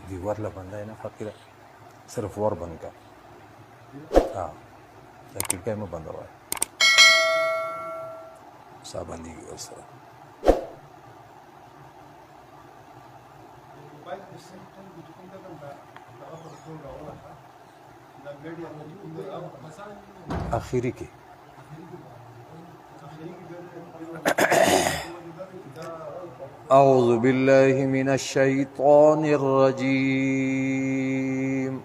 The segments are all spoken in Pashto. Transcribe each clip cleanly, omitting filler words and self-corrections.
दीवार ला बंदा है ना फकीर सिर्फ और बंद का हाँ खिड़की में बंद हुआ है साबंदी की वजह से आखिरी की अऊज़ु बिल्लाहि मिनश शैतानिर रजीम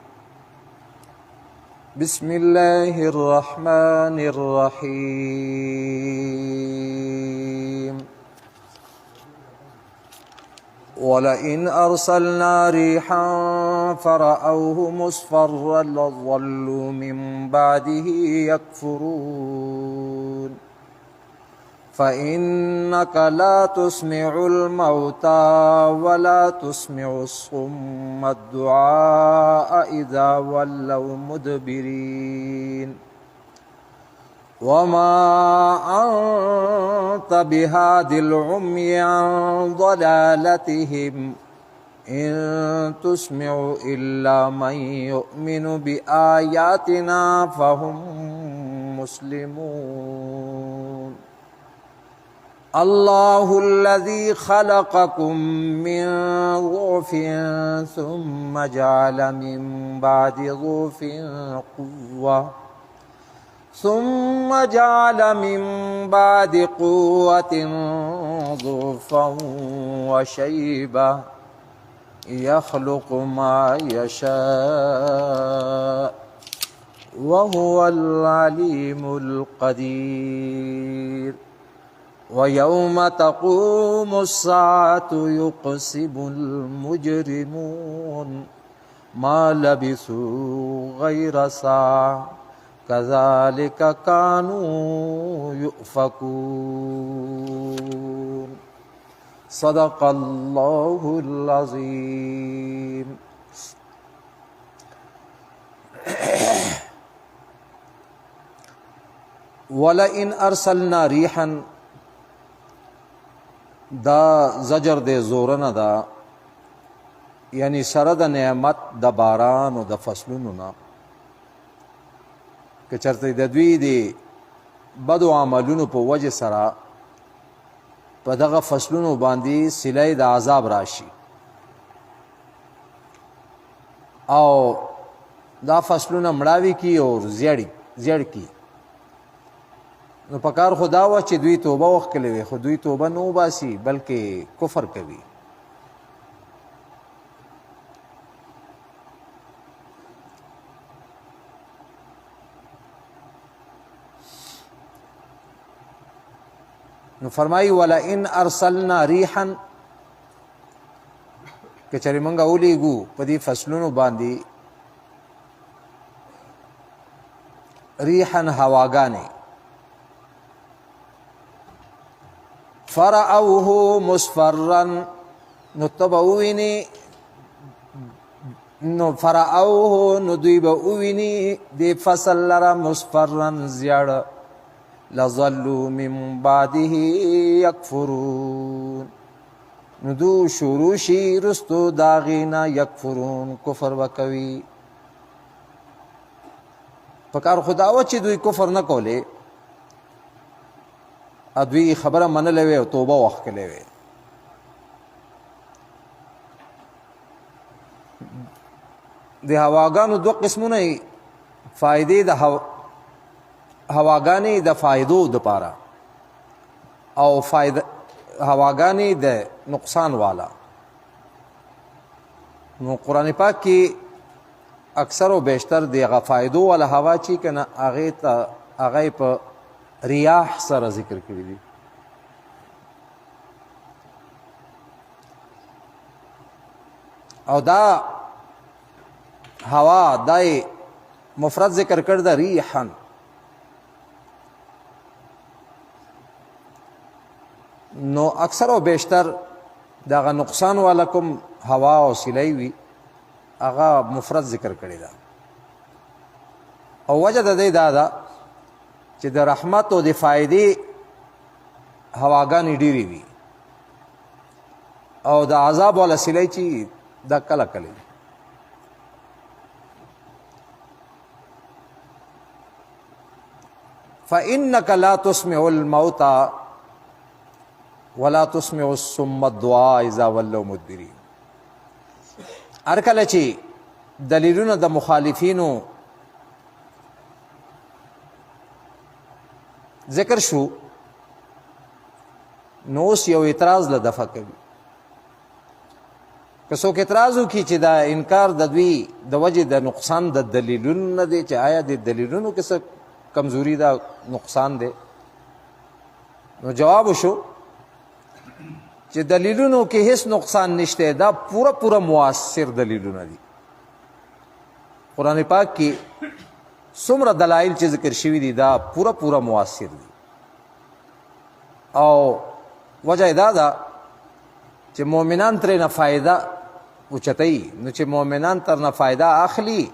बिस्मिल्लाहिर रहमानिर रहीम वलइन अरसलना रिहन फरअऊहु मुस्फर्रन लज़ल्लू मिन बादिही यकफुरून फ़इन्नक ला तुस्मिउल मौता वला तुस्मिउस सुम्मद दुआ इज़ा वल्लौ मुदबिरीन वमा अन्त बिहादिल उम्मी अन ज़लालतिहिम इन तुस्मिउ इल्ला मन युमिनु बिआयातिना फ़हुम मुस्लिमून अल्लाहुल्लज़ी खलक़कुम मिन ज़ुअफ़िन सुम्मा जअल मिन बादि ज़ुअफ़िन क़ुव्वा ثم جعل من بعد قوة ضعفا وشيبة يخلق ما يشاء وهو العليم القدير ويوم تقوم الساعة يقسم المجرمون ما لبثوا غير ساعة كذلك كانوا يؤفكون صدق الله العظيم ولئن أرسلنا ريحا دا زجر دے زورنا دا یعنی سره د نعمت د باران او د فصلونو نه که چرته د دوی د بدو عملونو په وجه سره په دغه فصلونو باندې سلای د عذاب راشي او دا فصلونه مړاوي کی او زیړ کی نو پکار خدا وا چې دوی توبه وکړي وي خو دوی توبه نو باسي بلکې کفر کوي نو فرمایي ولئن ارسلنا ريحا که چېرې مونږ اولیږو په دې فصلونو باندې ريحا هواګانې فرأوه مصفرا نو تبه وویني نو فرأوه نو دوی به وویني دې فصل لره مصفرا زیاړه لظلوا من بعده يكفرون ندو شروع شي رستو داغینا یکفرون کفر وکوي پکار خداوه چې دوی کفر نه کوله ادوی خبره منلې وي او توبه وکړلې وي د هواګانو دوه قسمونه فائدې د هواګانې د فائدو د پاره او فائدہ هواګانې د نقصان والا نو قرآن پاک کې اکثر او بیشتر د فائدو والا هوا چې کنه هغه په ریاح سره ذکر کړی دي او دا هوا دای مفرد ذکر کړ د ریحن نو اکثر او بیشتر داغه نقصان والا کوم هوا او سلی وی هغه مفرد ذکر کړی دا او وجه د دې دا چې د رحمت او د فائدې هواګانې ډېرې وي او د عذاب والا سلی چې دا کله کله فإنك لا تسمع الموتى ولا تسمع الصم الدعاء اذا ولوا مدبرين. هر کله چې دلیلونه د مخالفینو ذکر شو نو اوس یو اعتراض له دفع کوي. که څوک اعتراض وکړي چې دا انکار د دوی د وجې د نقصان د دلیلونو نه دی چې آیا د دلیلونو کې څه کمزوري دا نقصان دی، نو جواب وشو چې دلیلونو کې هیڅ نقصان نشته، دا پورا مؤثر دلیلونه دي. قرآن پاک کې څومره دلایل چې ذکر شوي دي دا پورا مؤثر دي او وجه دا ده چې مؤمنان ترې نه فایده اوچتوي، نو چې مؤمنان تر نه فایده اخلي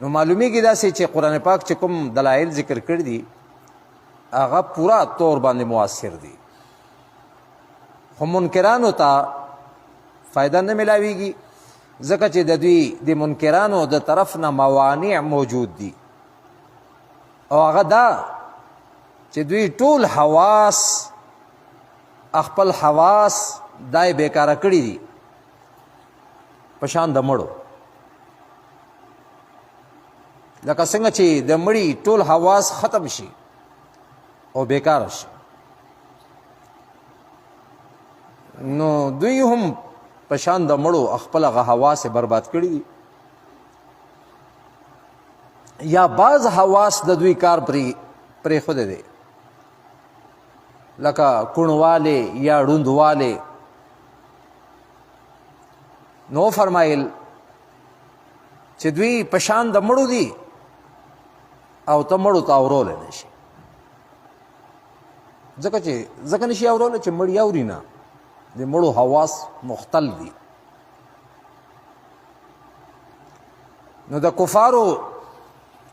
نو معلومیږي داسې چې قرآن پاک چې کوم دلایل ذکر کړي دي هغه پورا طور باندې مؤثر دي، خو منکرانو ته فایده نه ملاویږي ځکه چې د دوی د منکرانو د طرف نه موانع موجود دي او هغه دا چې دوی ټول حواس خپل حواس دای بیکاره کړي دي په شان د مړو، لکه څنګه چې د مړي ټول حواس ختم شي او بیکار شي نو دوی هم په شان د مړو خپل هغه حواس برباد کړي دي، یا بعض حواس د دوی کار پرېښودی دی لکه کوڼوالی یا ړوندوالی. نو فرمایل چې دوی په شان د مړو دي او ته مړو ته اورولی نه شي، ځکه نشي اورولی چې مړي اوري نه، د مړو حواس مختل دي. نو د کفارو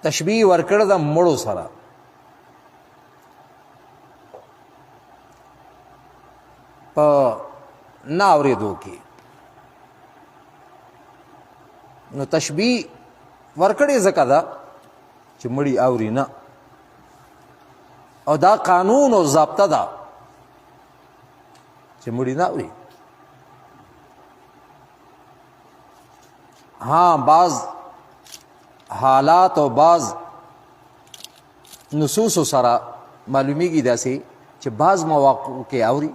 تشبیه ورکړه د مړو سره، په نه اورېدو کې نو تشبیه ورکړې ځکه ده چې مړي اوري نه، او دا قانون او ضابطه ده چې مړي نه اوري. ها بعض حالات او بعض نصوص سره معلومیږي داسې چې بعض مواقع کې اوري،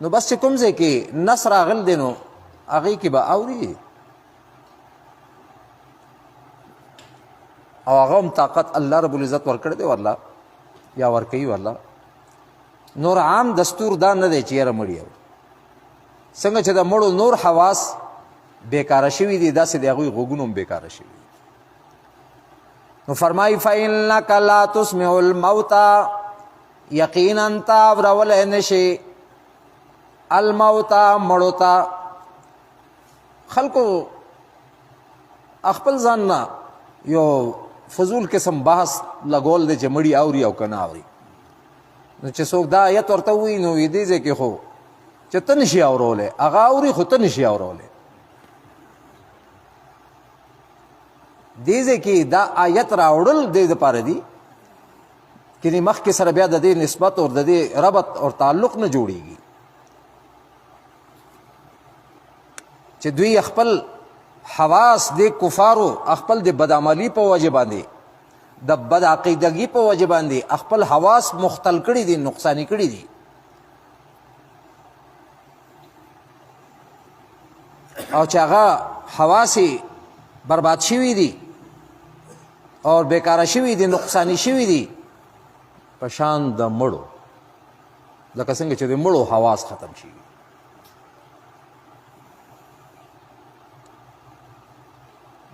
نو بس چې کوم ځای کې نص راغل دی نو هغې کې به اوري او هغه هم طاقت الله رب العزت ورکړی دی والله یا ورکوي والله. نور عام دستور دا نه دی چې یاره مړي اوري، څنګه چې د مړو نور حواس بیکاره شوي دي داسې د هغوی غوږونه هم بیکاره شوي دي. نو فرمایي فإنک لا تسمع الموتى، یقینا ته اورلی نشي الموتى مړو ته. خلکو خپل ځان نه یو فضول قسم بحث لګول دی چې مړي اوري او که نه اوري، نو چې څوک دا آیت ورته ووایي نو دې ځای کې خو چې ته نشي اورولی، هغه اوري خو ته نشي اورولی. دې ځای کې دا آیت راوړل دې دپاره دي چې مخکې سره بیا د دې نسبت او د دې ربط او تعلق نه جوړیږي چې دوی خپل حواس د کفارو خپل د بدعملي په وجه باندې د بد عقیدګي په وجه باندې خپل حواس مختل کړي دي، نقصانی کړي دي. او چې هغه حواس برباد شوي دي اور بیکاره شوي دي، نقصانی شوي دي په شان د مړو، لکه څنګه چې د مړو حواس ختم شي.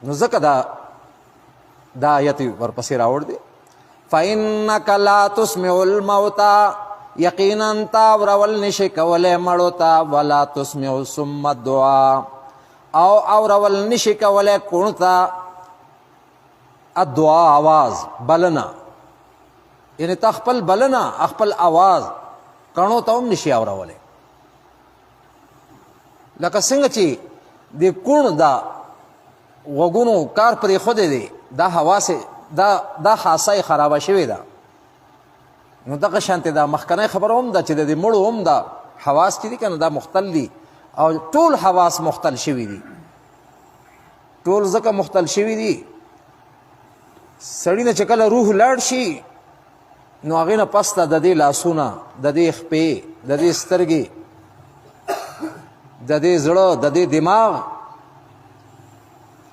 نو ځکه دا آیت ورپسې راوړ دی فإنک لا تسمع الموتى، یقینا تا اورول نشي کولی مړو ته، ولا تسمع الصم الدعاء، او اورول نشي کولی کوڼو ته الدعا آواز بلنا، یعنی تا خپل بلنا خپل آواز کڼو ته هم نشي اورولی. لکه څنګه چې د کوڼ دا غوږونو کار پرېښودی دی، دا حواس دا خاصه یې خرابه شوې ده. نو دغه شانتې دا مخکنۍ خبره هم ده چې د دې مړو هم دا حواس چې دي که نه دا مختل دي، او ټول حواس مختل شوي دي. ټول ځکه مختل شوي دي سړي نه چې کله روح لاړ شي نو هغې نه پس ته د دې لاسونه، د دې خپې، د دې سترګې، د دې زړه، د دې دماغ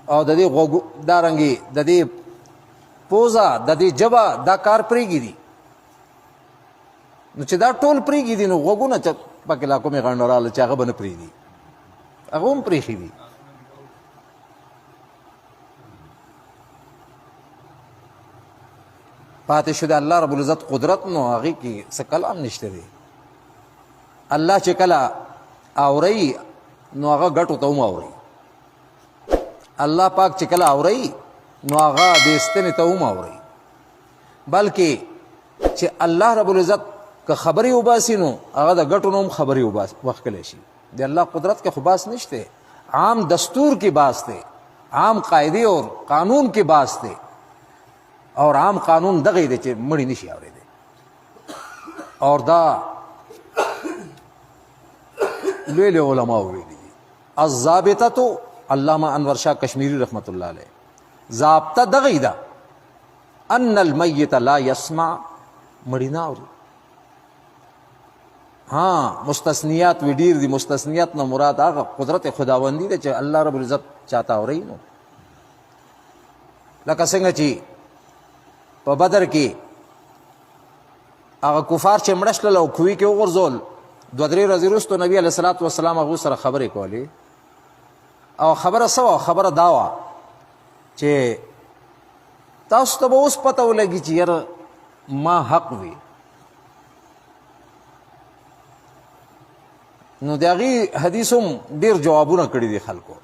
او د دې غوږ، دارنګې د دې پوزه، د دې ژبه دا کار پرېږدي. نو چې دا ټول پرېږدي نو غوږونه چې پکې لا کومې غڼه راغله چې هغه به نه پرېږدي، هغه هم پرېښي دي. پاتې شو د الله رب العزت قدرت، نو هغې کې څه کلام نشته دی. الله چې کله اورئ نو هغه ګټو ته هم اورئ. الله پاک چې کله اورئ نو هغه د ستنې ته هم اورئ. بلکې چې الله رب العزت که خبرې وباسي نو هغه د ګټو نه هم خبرې وښکلی شي. د الله قدرت کې خو باس نشته، عام دستور کې باس دی، عام قاعدې اور قانون کې باس دی، اور عام قانون دغه دی چې مړی نشي اورېدی. اور دا لوی لوی علماء ویلي دي. الضابطة علامه انور شاه کشمیری رحمت الله علیه، ضابطه دغه ده ان المیت لا یسمع، مړی نه اوري. ها مستثنیات وی ډیر دي، مستثنیات نه مراد هغه قدرت خداوندی ده چې الله رب العزت چاته اوري. نو لکه څنګه چې په بدر کې هغه کفار چې مړه شول او کوی کې وغورځول، دوه درې ورځې وروسته نبي علیه الصلاة والسلام هغو سره خبرې کولې. او خبره څه وه؟ خبره دا وه چې تاسو ته به اوس پته ولګي چې یاره ما حق وي. نو د هغې حدیث هم ډېر جوابونه کړي دي خلکو.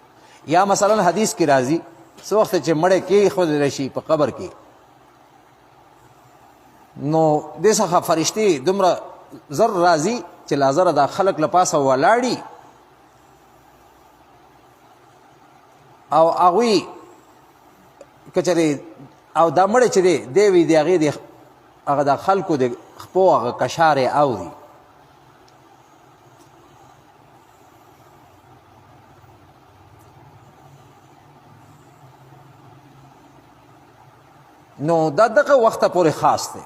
یا مثلا حدیث کې راځي څه وخت چې مړی کېښودلی شي په قبر کې، نو دې څخه فرشتې دومره زر راځي چې لازره دا خلک له پاسه ولاړي او هغوی که چېرې او دا مړی چې دی دی وي د هغې هغه د خلکو د خپو هغه کشار یې اوري. نو دا دغه وخته پورې خاص دی.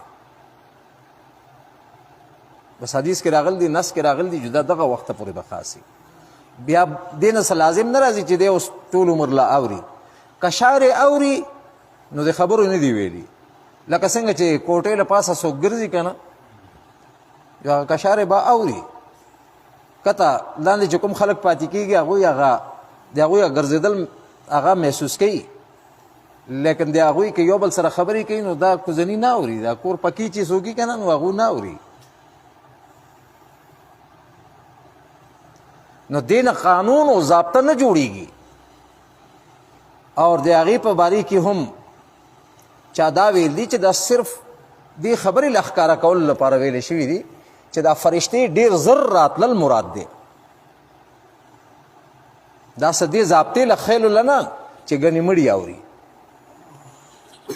بس حدیث کې راغل دي، نص کې راغل دي چې دا دغه وخته پورې به خاص وي. بیا دې نه څه لازم نه راځي چې دی اوس ټول عمر لا اوري. کشار یې اوري نو د خبرو نه دی ویلي. لکه څنګه چې کوټې له پاسه څوک ګرځي که نه، یا کشار یې به اوري. کته لاندې چې کوم خلک پاتې کېږي هغوی د هغوی ګرځېدل هغه محسوس کوي، لیکن د هغوی که یو بل سره خبرې کوي نو دا کوزني نه اوري. دا کور پکې چې څوکي که نه نو هغو نه اوري. نو دې نه قانون او ضابطه نه جوړېږي. اور د هغې په بارې کې هم چا دا ویل دي چې دا صرف دې خبرې له ښکاره کولو لپاره ویلې شوي دي چې دا فرشتې ډېر زر راتلل مراد دی. دا څه دې ضابطې له خیلو نه چې ګنې مړي اوري،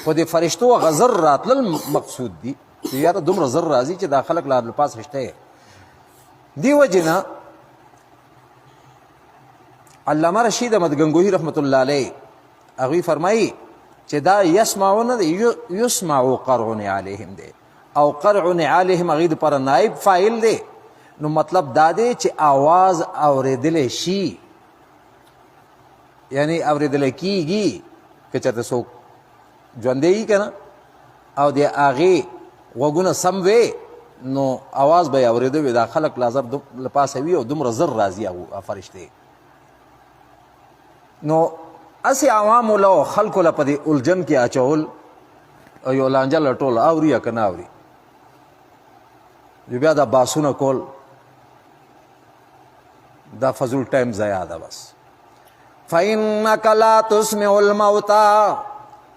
خو د فرشتو هغه زر راتلل مقصود دي چې یاره دومره زر راځي چې دا خلک لا پاس شته. دې وجې نه علامه رشید احمد گنگوهی رحمت الله علیه هغوی فرمایي چې دا یسمعو نه دی، یسمعو قرع نعالهم دی، او قرع نعالهم هغې دپاره نایب فاعل دی. نو مطلب دا دی چې آواز اورېدلی شي، یعنی اورېدلی کېږي که چېرته څوک ژوندی وي که نه او د هغې غوږونه سم وی نو آواز به یې اورېده وي. دا خلک لا زر له پاسه وي او دومره زر راځي هغو فرشتې. نو اسې عوامو له خلکو له په دې الجن کې اچول او یو لانجه لټول اوري یا که نه اوري، بیا دا باسونه کول دا فضول ټایم ضایع ده. بس فإنک لا تسمع الموتى،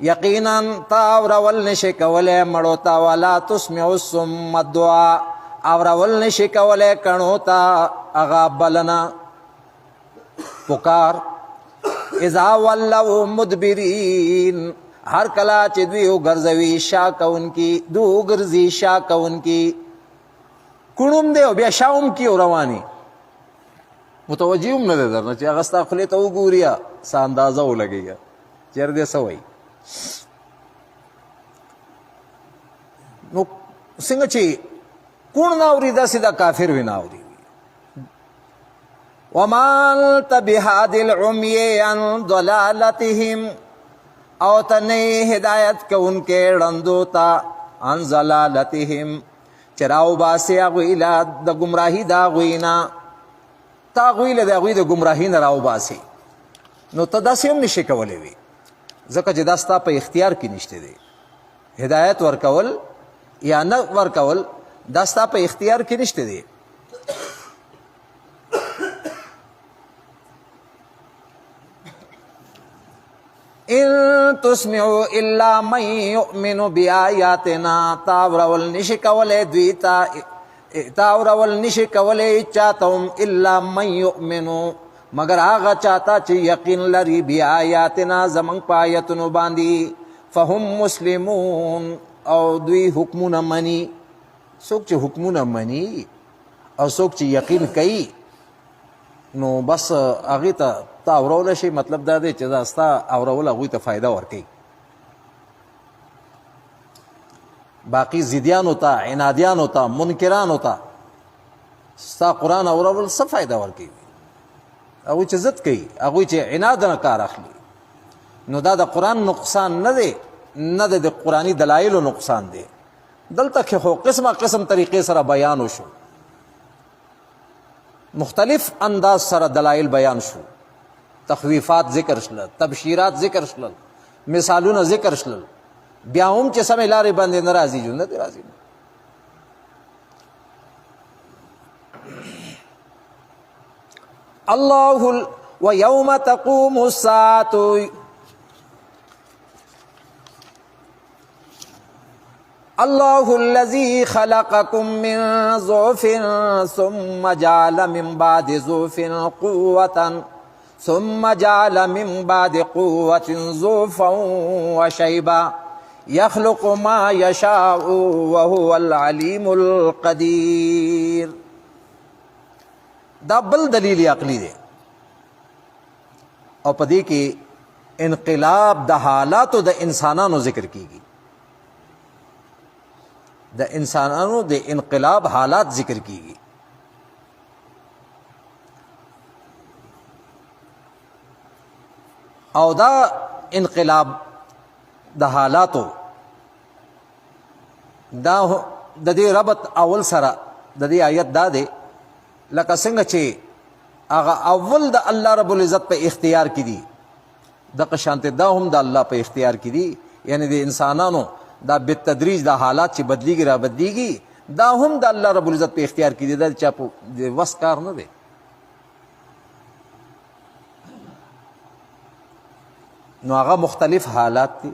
یقینا تاورول نشي کولای مړو تا ولا تسمع الصم الدعاء اورول نشي کولای کڼو تا اغا بلنا پکار اذا ولوا مدبرین ہر کلا چې دوی وګرځوي شا کوونکی دو ګرځي شا کوونکی کونم دی او بیا شاوم کی رواني متوجه هم نه ده درنه چې هغه ستا خولې ته وګوري څه اندازه ولګېږي چېر دې څه وایي نو څنګه چې کوڼ نه اوري داسې دا کافر وي نه اوري وما انت بهاد العمي عن ضلالتهم او تنه هدایت کوونکې ړندو ته عن ضلالتهم چې راوباسې هغوی له د ګمراهي د هغوی نه تا هغوی له د هغوی د ګمراهي نه راوباسې نو ته داسې هم نشي کولی وي ځکه چې دا ستا په اختیار کې نشته دی هدایت ورکول یا نه ورکول دا ستا په اختیار کې نشته دی ان تسمعوا الا من يؤمن بآياتنا تاورول نشي کولای دوی تاورول نشي کولای چاتم الا من يؤمنو مگر هغه چاته چې یقین لري بآياتنا زمنګ پایتونو باندې فهم مسلمون او دوی حکمونه مني څوک چې حکمونه مني او څوک چې یقین کوي نو بس هغې ته تا اورول شي مطلب دا دی چې دا ستا اورول هغوی ته فایده ورکوي باقي ضدیانو ته عنادیانو ته منکرانو ته ستا قرآن اورول څه فایده ورکوي هغوی چې ضد کوي هغوی چې عناد نه کار اخلي نو دا د قرآن نقصان نه دی نه د قرآني دلایلو نقصان دی دلته کې خو قسمه قسم طریقې سره بیان وشو مختلف انداز سره دلائل بیان شو تخویفات ذکر شلل تبشیرات ذکر شلل مثالونه ذکر شلل بیا هم چې سمې لارې باندې ناراضي جو نه دی راضي الله ويوم تقوم الساعة الله الذي خلقكم من ضعف ثم جعل من بعد ضعف قوة ثم جعل من بعد قوة ضعفا وشيبا يخلق ما يشاء وهو العليم القدير دا بل دلیل عقلی دی او پدې کې انقلاب د حالاتو د انسانانو ذکر کیږي د انسانانو د انقلاب حالات ذکر کیږي او دا انقلاب د حالاتو دا د دې ربط اول سره د دې آیت دا دی لکه څنګه چې هغه اول د الله رب العزت په اختیار کې دي دغه شانت دا هم د الله په اختیار کې دي یعنی د انسانانو دا بالتدریج دا حالات چې بدلیږي را بدلیږي دا هم د الله رب العزت په اختیار کې دي دا چا په وس کار نه دی نو هغه مختلف حالات دي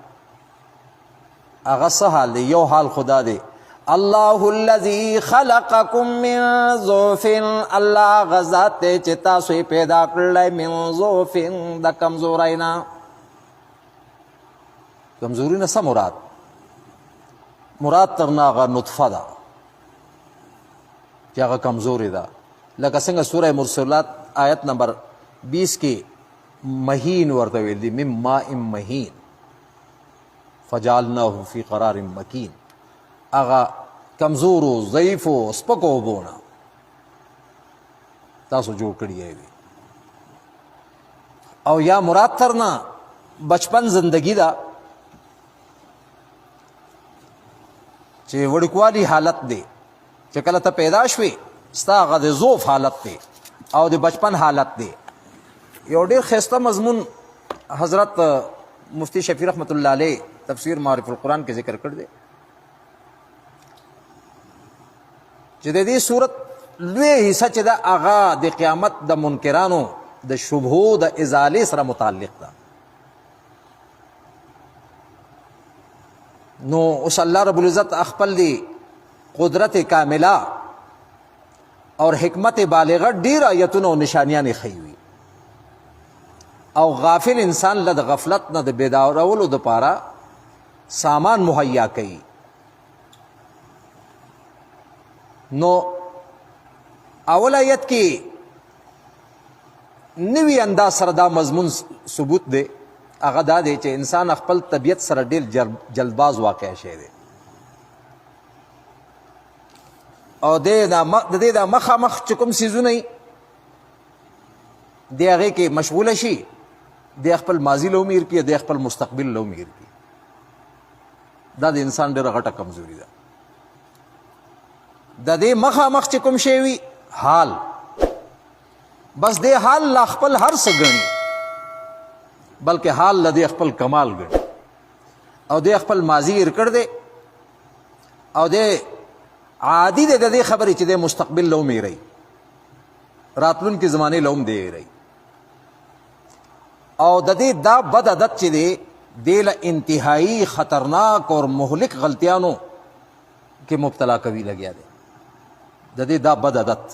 هغه څه حال دی یو حال خدا دی الله الذي خلقكم من ضعف الله غزات چې تاسو پیدا کړل من ضعف د کمزورینا کمزورینا څه مراد ترنا غ نطفه ده چې هغه کمزوري ده لکه څنګه سوره مرسلات آیت نمبر 20 کې مهین ورته ویل دي مم ماء مهین فجعلناه في قرار مكين اغا کمزور و ضعیف و سپک و بونا تاسو جوړ کړی وي او یا مراد ترنا بچپن زندگی دا چې وړکوالی حالت دی چې کله ته پیدا شوې ستا هغه د ضعف حالت دی او د بچپن حالت دی یو ډېر ښایسته مضمون حضرت مفتی شفیع رحمت الله علیه تفسیر معارف القرآن کې ذکر کړ دی چې د دې صورت لوی حصہ چې دا هغه د قیامت د منکرانو د شبهو د ازالې سره متعلق ده نو اوس الله رب العزت خپل دی قدرت کامله اور حکمت بالغه ډیر آیتونه او نشانیان ښیي او غافل انسان له غفلت نه د بیدارولو دپاره سامان مهیا کوي. نو اول آیت کې نوی انداز سره دا مضمون ثبوت دی، هغه دا دی چې انسان خپل طبیعت سره ډېر جلدباز واقع شی دی او د دې د مخامخ چې کوم څیزونه یي د هغې کې مشغوله شي، د خپل ماضي له امیر کړي، د خپل مستقبل له امیر کړي. دا د انسان ډېره غټه کمزوري ده. د دې مخامخ چې کوم شی وي حال، بس د حال لا خپل هر څه ګڼي، بلکې حال له دې خپل کمال ګڼي او د خپل ماضي هېر کړ دی او د عادي دی د دې خبرې چې د مستقبل له هم هېروي، راتلونکي زمانې له هم دی هېروي. او د دې دا بد عادت چې دی دې له انتهایی خطرناک اور مهلک غلطیانو کې مبتلا کوي لګیا دی. د دې دا بد عادت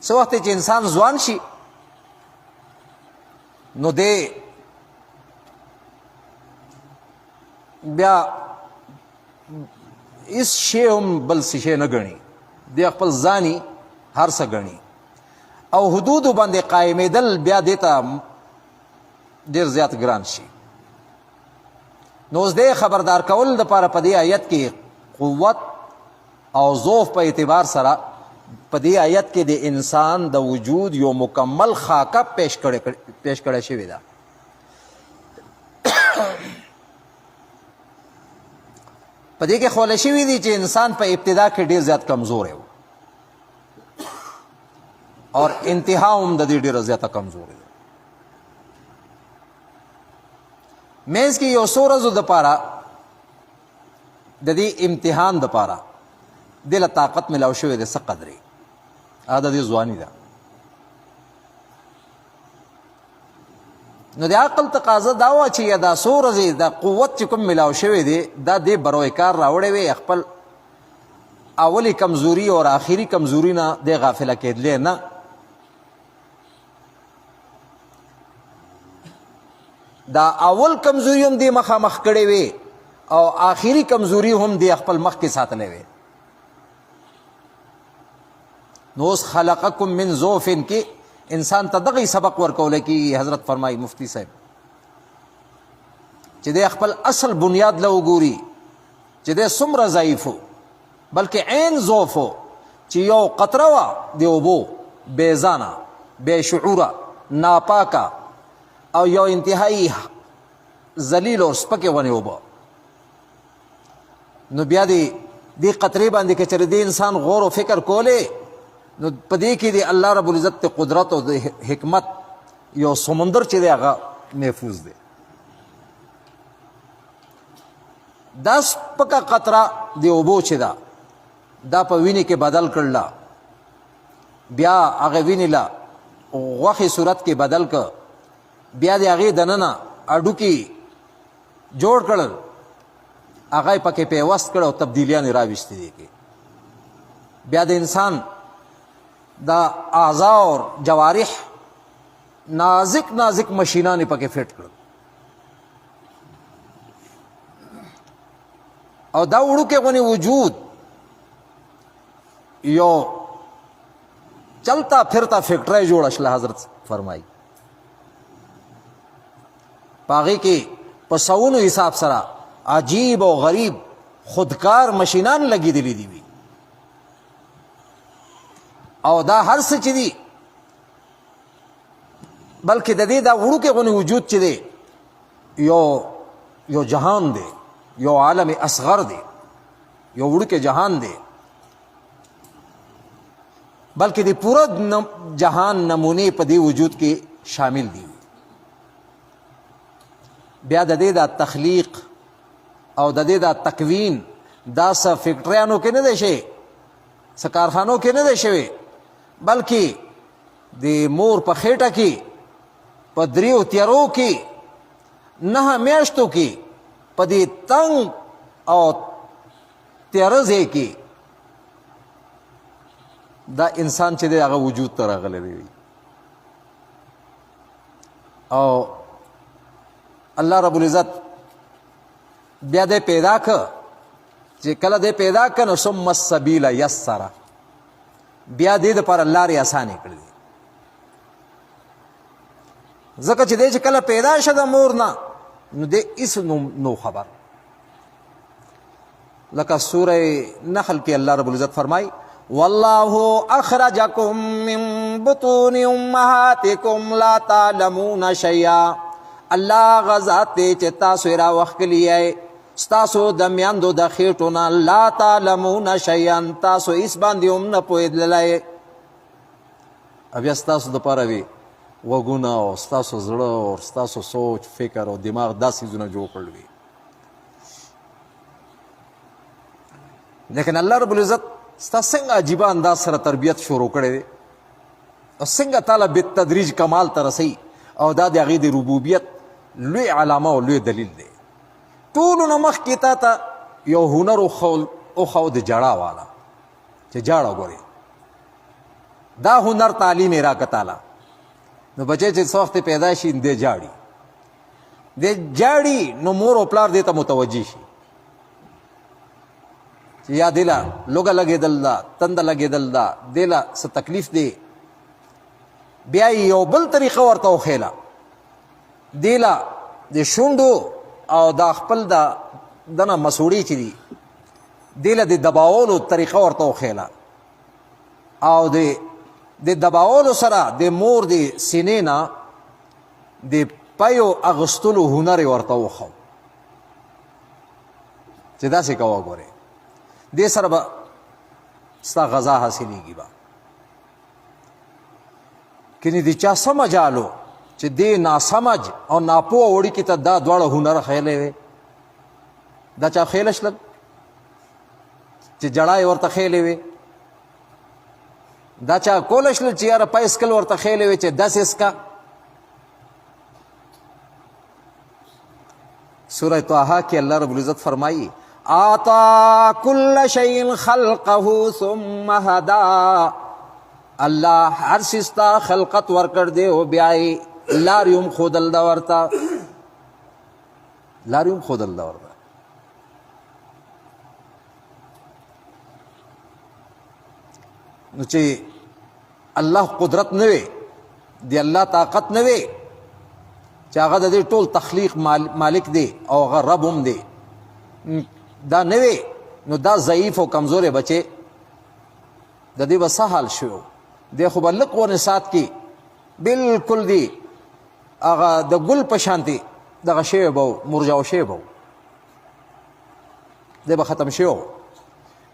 څه وخت چې انسان ځوان شي نو دی بیا هېڅ شی هم بل څه شی نه ګڼي، دی خپل ځاني هر څه ګڼي او حدودو باندې قایمېدل بیا دې ته ډېر زیات ګران شي. نو اوس دې خبردار کول دپاره په دې آیت کې قوت او ضعف په اعتبار سره په دې آیت کې د انسان د وجود یو مکمل خاکه پیش کړی شوې ده. په دې کې ښوله شوي دي چې انسان په ابتدا کې ډېر زیات کمزوری و اور انتها هم د دې ډېره زیاته کمزوري ده. منځ کې یو څو ورځو دپاره د دې امتحان دپاره دې له طاقت میلاو شوی دی څه قدرې، هغه د دې ځواني ده. نو د عقل تقاضا دا وه چې دا څو ورځې دا قوت چې کوم میلاو شوی دی دا دې بروی کار راوړی وی، خپل اولی کمزوري اور آخري کمزوري نه دې غافله کېدلی نه. دا اول کمزوري هم دې مخامخ کړی وی او آخري کمزوري هم دې خپل مخ کې ساتلی وی. نو اوس خلقکم من ضعف کې انسان ته دغه سبق ورکولی کېږي. حضرت فرمایي مفتی صاحب چې دی خپل اصل بنیاد له وګوري چې دی څومره ضعیف و، بلکې عین ضعف و چې یو قطره وه د اوبو بې ځانه بې شعوره ناپاکه او یو انتهایی ذلیل اور سپکې ونې اوبه. نو بیا دې قطرې باندې که چېرې دې انسان غور و فکر کولی نو په دې کې د الله رب العزت د قدرت او د حکمت یو سمندر چې دی هغه محفوظ دی. دا سپکه قطره د اوبو چې ده دا په وینې کې بدل کړله، بیا هغه وینې له غوښې صورت کې بدل که، بیا د هغې دننه اډوکي جوړ کړل، هغه یې پکې پیوست کړ او تبدیلیان یې راویستې دي کې. بیا د انسان دا اعضا اور جوارح نازک نازک مشینان یې پکې فټ کړل او دا وړوکی غونې وجود یو چلتا پھرتا فیکټری جوړه شله. حضرت فرمایي په هغې کې په سوونو حساب سره عجیب او غریب خودکار مشینان لګېدلي دي وي او دا هر څه چې دي بلکې د دې دا وړوکی غونې وجود چې دی یو جهان دی، یو عالم اصغر دی، یو وړوکی جهان دی، بلکې د پوره جهان نمونې په دې وجود کې شامل دي. بیا د دې دا تخلیق او د دې دا تکوین دا څه فیکټریانو کې نه دی شوی، څه کارخانو کې نه دی شوی، بلکې د مور په خېټه کې په دریو تیارو کې 9 میاشتو کې په دې تنگ او تیاره ځای کې دا انسان چې دی هغه وجود ته راغلی دی او الله رب العزت بیا دې پیدا که چې کله دې پیدا که نو ثم السبیل یسره بیا دې دپاره لارې اسانې کړې ځکه چې دې چې کله پیدا شه د مور نه نو دې هېڅ نو خبر لکه سوره نحل کې الله رب العزت فرمای والله اخرجکم من بطون امهاتکم لا تعلمون شیئا الله غذات دی چې تاسو یې راوښکلي ستاسو د میندو د خېټو نه لا تعلمون شیئا تاسو هېڅ باندې هم نه پوهېدلی بیا ستاسو دپاره وي غوږونه او ستاسو زړه او ستاسو سوچ فکر او دماغ دا څیزونه جوړ کړل وي لیکن الله رب العزت ستا څنګه عجیبه انداز سره تربیت شروع کړی دی او څنګه تعالی بالتدریج کمال ته رسوي او دا د هغې د ربوبیت لوی علامه او لوی دلیل دی ټولو نه مخکې تا ته یو هنر وښو د جړا والا چې جاړه ګورې دا هنر تعلیم یې راکه تعالی نو بچی چې څه وخت پیدا شي دی جاړي دی جاړي نو مور او پلار دې ته متوجه شي چې یا دیله لوږه لګېدل ده تنده لګېدل ده دیله څه تکلیف دی بیا یو بل طریقه ورته وښیله دیله د شونډو او دا خپل د دنه مسوړې چې دي دیله د دباولو طریقه ورته وښیله او د دباولو سره د مور د سینې نه د پیو اغوستلو هنر یې ورته وښو چې داسې کوه ګورې دې سره به ستا غذا حاصلېږي به کنې د چا څه مجالو چې دې ناسمج او ناپوه وړکي ته دا دواړه هنر ښیلی وی دا چا ښیله شلل چې جړا یې ورته ښیلی وی دا چا کولی شلل چې یاره پیسکل ورته ښیلی وی چې داسې اسکه سوره طه کې الله رب العزت فرمایي آتا کل شیء خلقه ثم هدا الله هر سیستا خلقت ورکړ دی او بیا یې لارې هم ښودل ده ورته لارې هم ښودل ده ورته نو چې الله قدرت نه وي د الله طاقت نه وي چې هغه د دې ټول تخلیق مالک دی او هغه رب هم دی دا نه وي نو دا ضعیف او کمزورې بچې د دې به څه حال شو دی خو به لږ ونې سات کې بلکل دی هغه د ګل په شانتې دغه شوی به و مرجاو شوی به و دی به ختم شوی و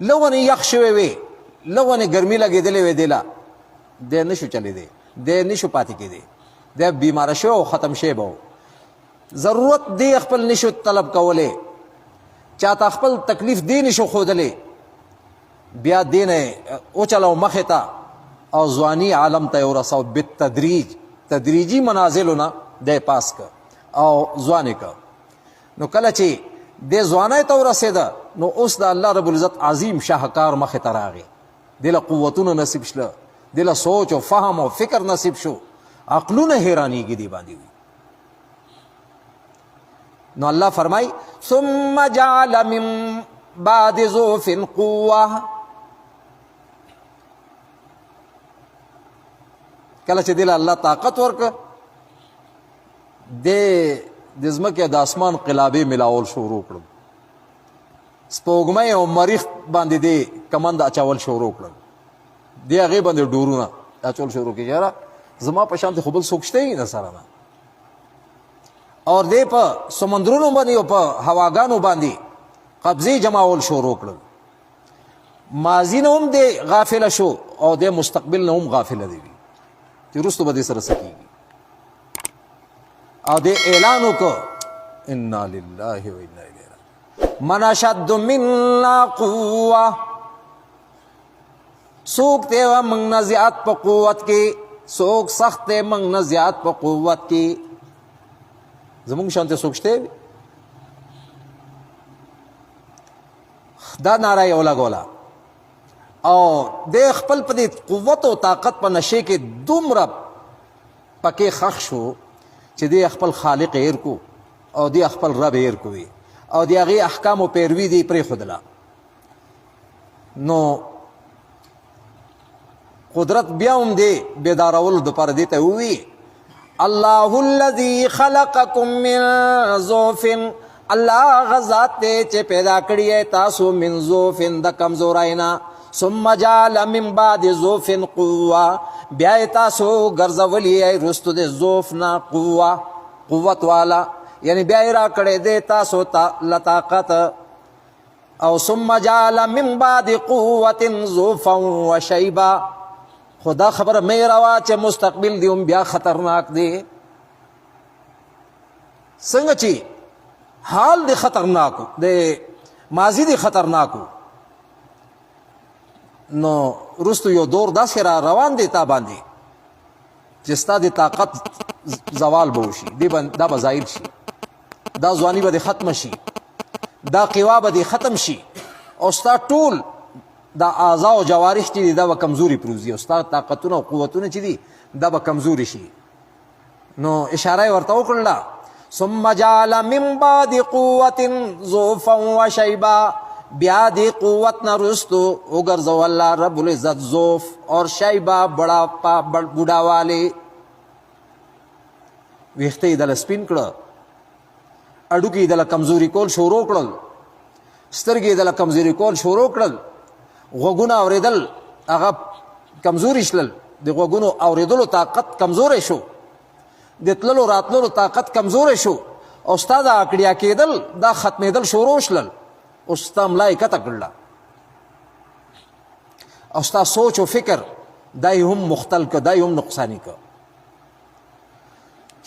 لږ ونې یخ شوی وې لږ ونې ګرمي لګېدلې وې دی له دی نه شو چلېدی دی نه شو پاتې کېدی دی بیماره شوی او ختم شوی به و ضرورت دی خپل نشو طلب کولی چاته خپل تکلیف دی نشو ښودلی بیا دی نه وچلو مخې ته او ځواني عالم ته یې ورسو بالتدریج تدریجي منازلو نه دی پاس که او ځوانې که نو کله چې دی ځوانۍ ته ورسېده نو اوس د الله رب العزت عظیم شاهکار مخې ته راغی دی له قوتونه نصیب شله دی له سوچ او فهم او فکر نصیب شو عقلونه حیرانېږي دی باندې نو الله فرمای ثم جعل من بعد ضعف قوه کله چې دی له الله طاقت ورکه د ځمکې د اسمان قلابې ملاول شروع کړل سپوږمۍ او مریخ باندې دی کمند اچول شروع کړل دی هغې باندې ډورونه اچول شروع کړي یاره زما په شانتې خو بل څوک شته یې نه سره نه اور دی په سمندرونو باندې او په هواګانو باندې قبضې جماول شروع کړل ماضي نه هم دی غافله شو او دی مستقبل نه هم غافله دی چې وروستو به دې سره څه کېږي او دی اعلان وکړه انا لله و انا الیه راجعون من اشد منا قوه څوک دی موږ نه زیات په قوت کې څوک سخت دی موږ نه زیات په قوت کې زمونږ شانته څوک شته دا ناره یې ولګوله او د خپل په دې قوت او طاقت په نشې کې دومره پکې خښ شو چې دی خپل خالق هیر کو او دی خپل رب هیر کوي او د هغې احکامو پیروي دی پرېښودله. نو قدرت بیا هم دی بیدارولو دپاره دې ته ووي الله الذي خلقكم من ضعف، الله هغه ذات دی چې پیدا کړی یې تاسو من ضعف د کمزورۍ نه، ثم جعل من بعد ضعف قوه، بیا یې تاسو ګرځولی یې رستو د ضعف نه قوت والا، یعنی بیا یې را کړی دی تاسو له طاقت، او ثم جعل من بعد قوة ضعفا وشیبا. خدا خبر مې روا چې مستقبل دی هم بیا خطرناک دی. څنګه چې حال دی خطرناکو د ماضی دی خطرناکو، نو رستو یو دور داسې را روان دی تا باندې چې ستا د طاقت زوال به وشي، دا به ظاهر شي، دا ځواني به دې ختمه شي، دا قوا به دې ختم شي، او ستا ټول دا اعضا او جوارح چې دي دا به کمزوري پروزي، او ستا طاقتونه او قوتونه چې دي دا به کمزوري شي. نو اشاره یې ورته وکړله ثم جعل من بعد قوة ضعفا وشیبا، بیا دی قوت نه رستو وګرځو الله رب العزت ضعف اور شیبا بوډاوالی. ویښته یې دله سپین کړه، اډوکې یې دله کمزوري کول شروع کړل، سترګې یې دله کمزوري کول شروع کړل، غوږونه اورېدل هغه کمزوري شلل، د غوږونو اورېدلو طاقت کمزوری شو، د تللو راتللو طاقت کمزوری شو، او ستا دا اکړیا کېدل دا ختمېدل شروع شلل، او ستا ملا یې کته کړله، او ستا سوچ و فکر دا یې هم مختل که، دا یې هم نقصانی که.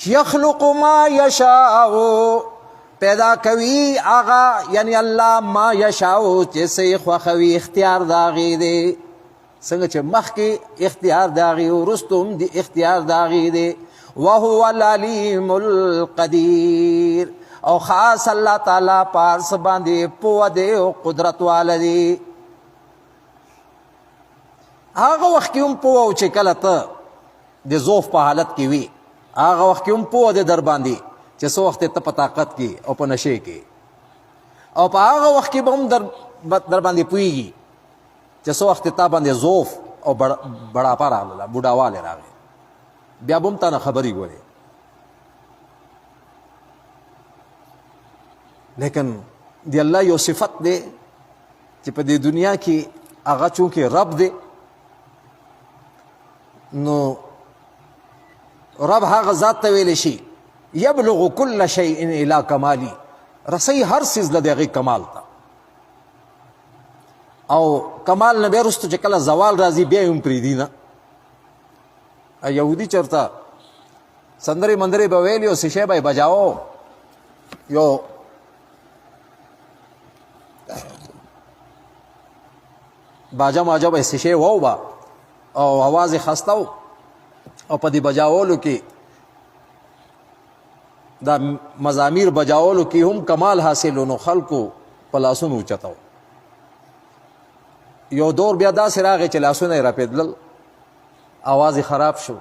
یخلق ما یشاء، پیدا کوي آغا یعنی الله ما یشاء چې څه یې خوښوي، اختیار د هغې دی. څنګه چې مخکې اختیار د هغې وروستو هم د اختیار د هغې دی. وهو العلیم القدیر، او خاص الله تعالی پارس باندې پوه دی او قدرت والا دی. هغه وخت کې هم پوه او چې کله ته د ضعف په حالت کې وي، هغه وخت کې هم پوه دی در باندې چې څه وخت ته په طاقت کې او په نشې کې، او په هغه وخت کې به هم در باندې پوهېږي چې څه وخت تا باندې ضعف او بړاپه راغله، بوډاوالی راغی، بیا به هم تا نه خبرې ګورې. لیکن دی الله یو صفت دی چې په دې دنیا کې هغه چونکې رب دی، نو رب هغه ذات ته ویلی شي یبلغ کل شیء الی کمالی، رسی هر څیز له د هغې کمال ته، او کمال نه بیا وروسته چې کله زوال راځي بیا یې هم پرېږدي نه. یهودي چېرته سندرې مندرې به ویلي او سیشی به یې بجاوه، یو باجه ماجه به یې سیشی وو به او اواز یې خسته و، او په دې بجاولو کې دا مزامیر بجاولو کې هم کمال حاصلو، نو خلکو په لاسونو اوچتو. یو دور بیا داسې راغی چې لاسونه یې رپېدلل، اواز یې خراب شو،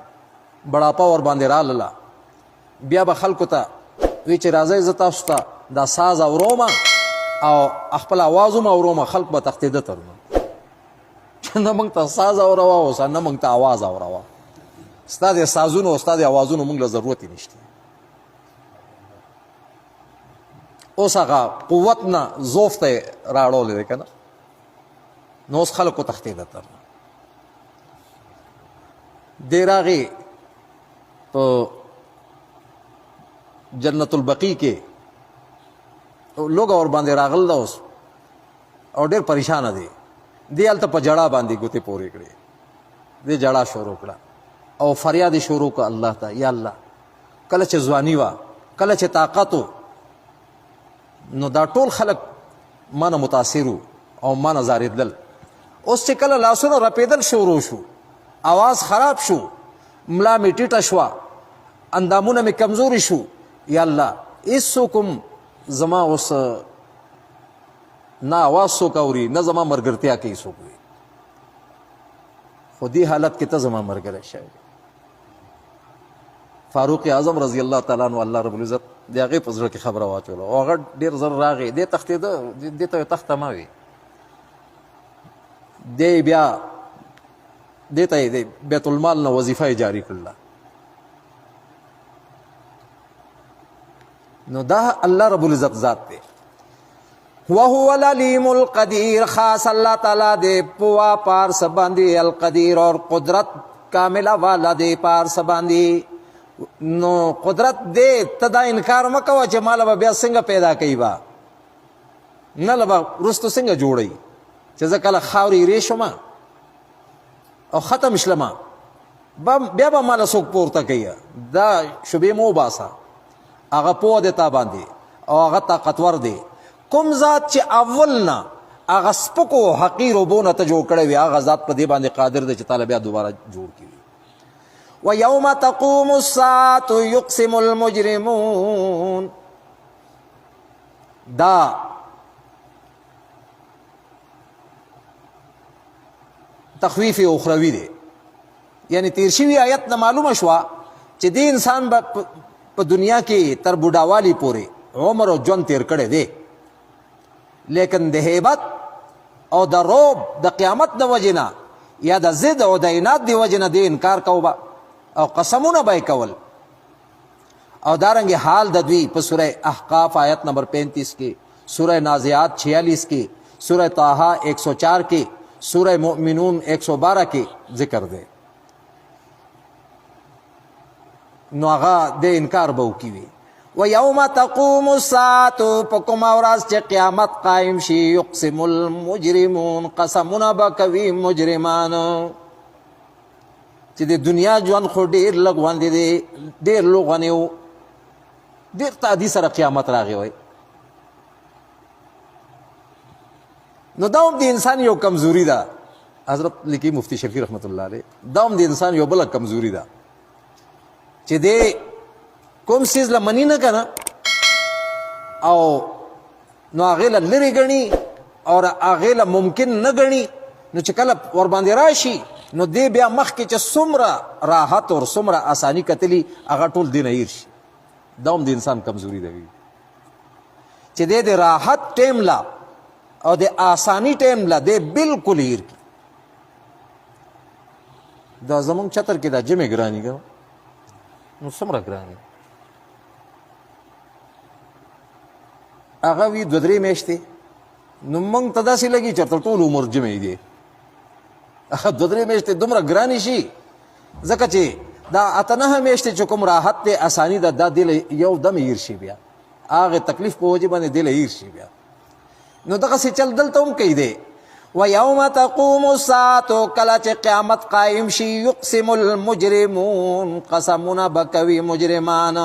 بړاپه ور باندې رالله، بیا به خلکو ته وی چې راځئ زه تاسو ته دا ساز اورومه او خپل اواز هم اورومه. خلک به تښتېده تر نو چې نه موږ ته ساز اوروه اوس نه موږ ته اواز اوروه، ستا د سازونو او ستا د اوازونو موږ له ضرورت یې نشته. اوس هغه قوت نه ضعف ته یې راړولی دی که نه، نو اوس خلکو تښتېده تر نو. دی راغې په جنت البقیع کې لوګه ور باندې راغل ده اوس، او ډېر پریشانه دی. دی هلته په جړه باندې ګوتې پورې کړې، دی جړه شروع کړه او فریاد یې شروع کړه الله ته، یا الله کله چې ځواني وه، کله چې طاقت و، نو دا ټول خلک ما نه متاثر وو او ما نه زارېدل. اوس چې کله لاسونه رپېدل شروع شو، आवाज خراب شو، ملا می ټیټه شوه، اندامونه می کمزوري شو، یا الله هېڅوک هم زما اوس نه आवाज څوک اوري نه زما مرګرتیا کوي څوک وي خو دې حالت کې ته زما مرګری شوی فاروق اعظم رضی الله تعالی عنہ الله رب العزت د هغې په زړه کې خبره واچوله او هغه ډېر زر راغی دې تښتېده دې ته تخته مه وي دې بیا دې ته یې بیت المال نه وظیفه جاري کړله نو دا الله رب العزت ذات دی وهو العلیم القدیر خاص اللہ تعالیٰ دے پوا پار سباندی القدیر اور قدرت کاملہ والا دے پار سباندی نو قدرت دے تدا انکار مکو چې مالا با بیا څنګه پیدا کوي با نه لبا رستو څنګه جوړی چې زه کله خاورې ری شوم او ختم شلم بیا به مالا څوک پورته کوي دا شبې مو باسه هغه پوه دی تا باندې او هغه طاقتور دی کوم ذات چې اول نه هغه سپکو حقیر اوبونه ته جوړ کړی وي هغه ذات په دې باندې قادر دی چې تعالی بیا دوباره جوړ کړي وَيَوْمَ تَقُومُ السَّاعَةُ يُقْسِمُ الْمُجْرِمُونَ دا تخویف اخروی دی یعنی تیر شوی آیت نه معلومه شوه چې دې انسان په دنیا کې تر بوډاوالی پورې عمر او ژوند تیر کړی دی لیکن د هیبت او د روب د قیامت د وجې نه یا د ضد او د عناد د وجې نه دې انکار کو او قسمونه به کول او دارنګ حال د دوی په سوره احقاف آیت نمبر 35 کې سوره نازعات 46 کې سوره طه 104 کې سوره مؤمنون 112 کې ذکر دی نو هغه د انکار به وکوي وَيَوْمَ تَقُومُ السَّاعَةُ پکم اوراز چې قیامت قائم شي یقسم المجرمون قسمونه به کوي مجرمان چې د دنیا ژوند خو ډېر لږ غوندې دی ډېر لوغونې و ډېر تعدي سره قیامت راغی وای نو دا هم د انسان یو کمزوري ده حضرت لیکي مفتی شفیع رحمت الله علیه دا هم د انسان یو بله کمزوري ده چې دی کوم څیز له مني نه کنه او نو هغې له لرې ګڼي او هغې له ممکن نه ګڼي نو چې کله ورباندې راشي نو دی بیا مخکې چې څومره راحت او څومره اساني کتلي هغه ټول دی نه هیر شي دا هم د انسان کمزوري ده چې دی د راحت ټیم لا او د آسانی ټیم لا دی بالکل هیر کړي دا زمونږ چتر کې دا جمع ګراني ګو نو څومره ګراني هغه وي 2-3 میاشتې نو موږ ته داسې لګي چېرته ټول عمر جمع دی هغه 2-3 میاشتې دومره ګرانې شي ځکه چې دا 8-9 میاشتې چې کوم راحت دی اساني ده دا دی یو دم هیر شي بیا هغه تکلیف په وجې باندې دی هیر شي بیا نو دغسې چل دلته هم کوي دی وَيَوْمَ تَقُومُ السَّاعَةُ کله چې قیامت قائم شي یقسم المجرمون قسمونه به کوي مجرمان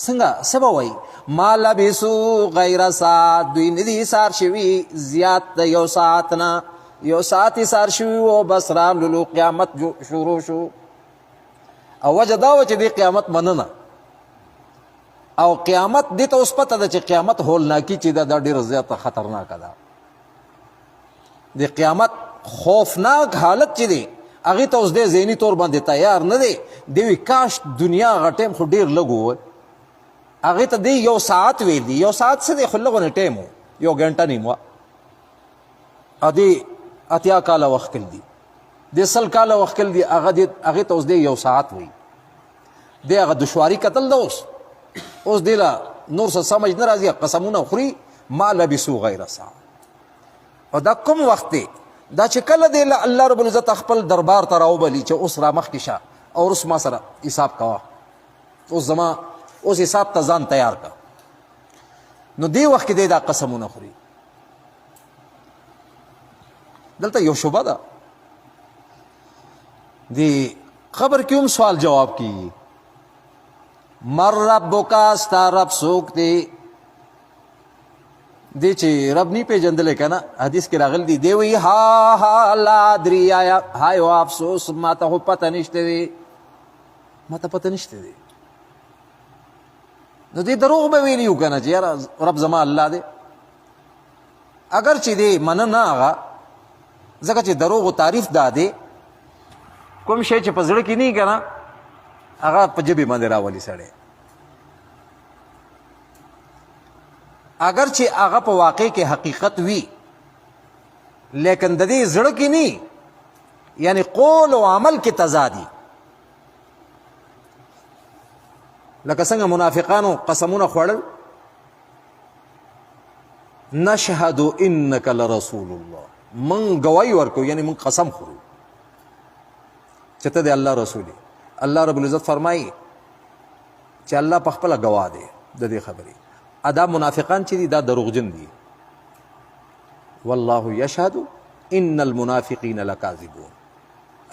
څنګه څه به وایي ما لبثوا غیر ساعت دوی نه دي سار شوي زیات د یو ساعت نه یو ساعت یې سار شوي و بس راللو قیامت شروع شو او وجه دا وه چې دې قیامت مننه او قیامت دې ته اوس پته ده چې قیامت هولناکي چې ده دا ډېره زیاته خطرناکه ده د قیامت خوفناک حالت چې دی هغې ته اوس دی ذهني طور باندې تیار نه دی دی وي کاش دنیا هغه ټیم خو ډېر لږ و هغې ته دی یو ساعت ویل دي یو ساعت څه دی خو لږونه ټیم و یو ګنټه نیم وه او دی 80 کاله وخت کل دي دی 100 کاله وخت کل دي هغې ته اوس دی یو ساعت وي دی هغه دشواري کتل ده اوس دی له نور څه سمج نه راځي قسمونه خوري ما لبثوا غیر ساعت او دا کوم وخت دی دا چې کله دی الله رب العزت خپل دربار ته راوبلي چې اوس را مخکې شه او اوس ما سره حساب کوه اوس زما اوس حساب ته ځان تیار که نو دی وخت کې دی دا قسمونه خوري دلته یو شبه ده دی خبر کې هم سوال جواب کیږي مر ربک ستا رب څوک دی دی چې رب نی پیژندلی که نه حدیث کې راغلی دی دی وی ها لا ادري های و افسوس ما ته خو پته نشته دی ما ته پته نشته دی نو دی دروغ به ویلي و که نه چې یاره رب زما الله دی اگر چې دی منه نه هغه ځکه چې دروغو تعریف دا دی کوم شی چې په زړه کې نه که نه هغه په ژبې باندې راولي سړی اگر چې هغه په واقع کې حقیقت وي لیکن د دې زړه کې نه یعنی قول او عمل کې تضادي لکه څنګه منافقانو قسمونه خوړل نشهد انک لرسول الله من گواہی ورکو یعنی من قسم خورو چې ته د الله رسول الله رب العزت فرمایي چې الله په خپله گواه دی د دې خبرې ادا منافقان چې دي دا دروغجن دي والله یشهد ان المنافقین لکاذبون